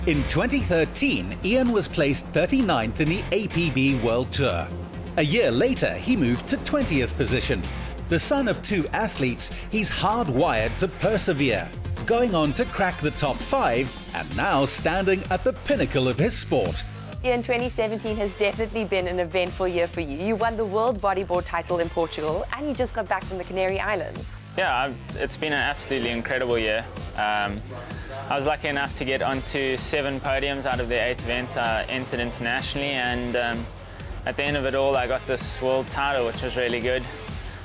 In 2013, Iain was placed 39th in the APB World Tour. A year later, he moved to 20th position. The son of two athletes, he's hardwired to persevere, going on to crack the top 5 and now standing at the pinnacle of his sport. Iain, 2017 has definitely been an eventful year for you. You won the World Bodyboard title in Portugal and you just got back from the Canary Islands. Yeah, it's been an absolutely incredible year. I was lucky enough to get onto 7 podiums out of the 8 events I entered internationally, and at the end of it all I got this world title, which was really good.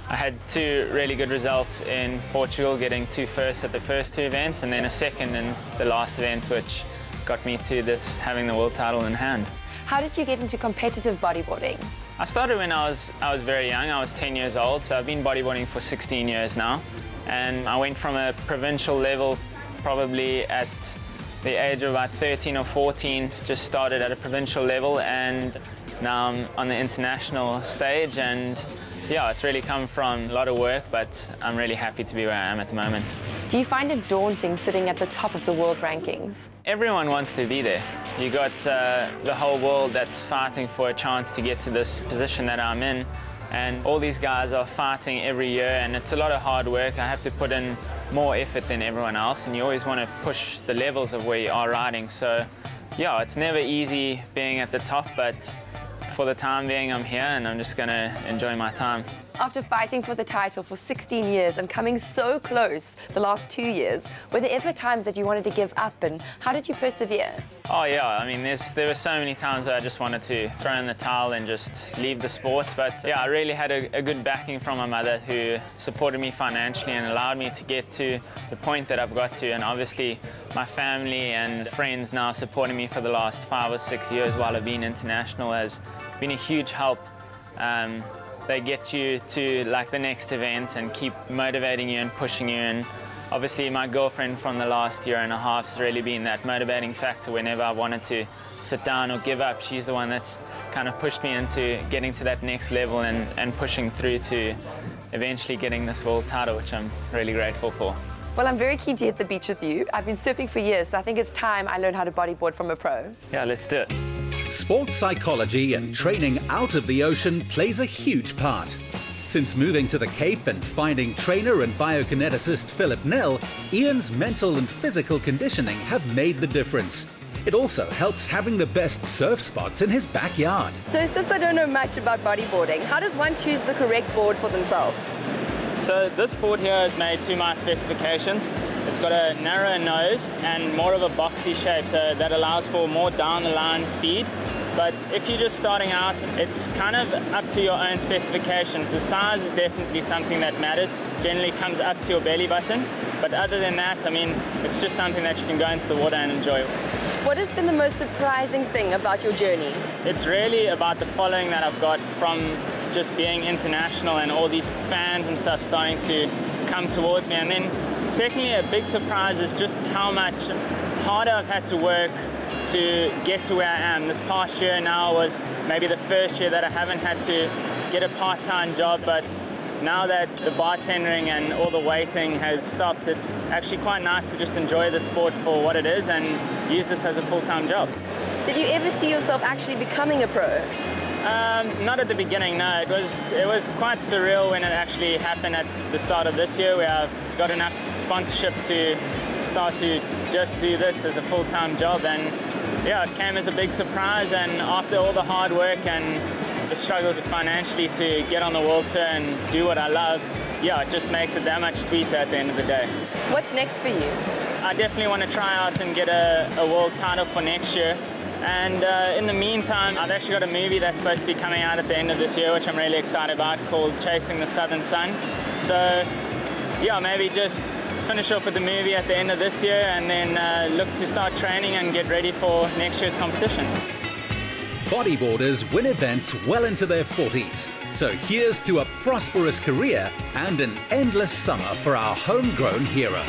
I had 2 really good results in Portugal, getting 2 firsts at the first 2 events and then a 2nd in the last event, which got me to this, having the world title in hand. How did you get into competitive bodyboarding? I started when I was very young. I was 10 years old, so I've been bodyboarding for 16 years now. And I went from a provincial level probably at the age of about 13 or 14, just started at a provincial level, and now I'm on the international stage. And yeah, it's really come from a lot of work, but I'm really happy to be where I am at the moment. Do you find it daunting sitting at the top of the world rankings? Everyone wants to be there. You got the whole world that's fighting for a chance to get to this position that I'm in, and all these guys are fighting every year, and it's a lot of hard work. I have to put in more effort than everyone else, and you always want to push the levels of where you are riding. So yeah, it's never easy being at the top, but for the time being I'm here and I'm just going to enjoy my time. After fighting for the title for 16 years and coming so close the last 2 years, were there ever times that you wanted to give up, and how did you persevere? Oh yeah, I mean there were so many times that I just wanted to throw in the towel and just leave the sport, but yeah, I really had a good backing from my mother, who supported me financially and allowed me to get to the point that I've got to, and obviously my family and friends now supporting me for the last 5 or 6 years while I've been international has been a huge help. They get you to like the next event and keep motivating you and pushing you, and obviously my girlfriend from the last year and a half has really been that motivating factor whenever I wanted to sit down or give up. She's the one that's kind of pushed me into getting to that next level and pushing through to eventually getting this world title, which I'm really grateful for. Well, I'm very keen to hit the beach with you. I've been surfing for years, so I think it's time I learn how to bodyboard from a pro. Yeah, let's do it. Sports psychology and training out of the ocean plays a huge part. Since moving to the Cape and finding trainer and biokineticist Philip Nell, Iain's mental and physical conditioning have made the difference. It also helps having the best surf spots in his backyard. So since I don't know much about bodyboarding, how does one choose the correct board for themselves? So this board here is made to my specifications. It's got a narrower nose and more of a boxy shape, so that allows for more down the line speed. But if you're just starting out, it's kind of up to your own specifications. The size is definitely something that matters. Generally comes up to your belly button. But other than that, I mean, it's just something that you can go into the water and enjoy. What has been the most surprising thing about your journey? It's really about the following that I've got from just being international and all these fans and stuff starting to come towards me. And then secondly, a big surprise is just how much harder I've had to work to get to where I am. This past year now was maybe the first year that I haven't had to get a part-time job, but now that the bartending and all the waiting has stopped, it's actually quite nice to just enjoy the sport for what it is and use this as a full-time job. Did you ever see yourself actually becoming a pro? Not at the beginning, no. It was quite surreal when it actually happened at the start of this year, where I've got enough sponsorship to start to just do this as a full-time job. And yeah, it came as a big surprise, and after all the hard work and the struggles financially to get on the World Tour and do what I love, yeah, it just makes it that much sweeter at the end of the day. What's next for you? I definitely want to try out and get a world title for next year. And in the meantime, I've actually got a movie that's supposed to be coming out at the end of this year, which I'm really excited about, called Chasing the Southern Sun. So yeah, maybe just finish off with the movie at the end of this year and then look to start training and get ready for next year's competitions. Bodyboarders win events well into their 40s. So here's to a prosperous career and an endless summer for our homegrown hero.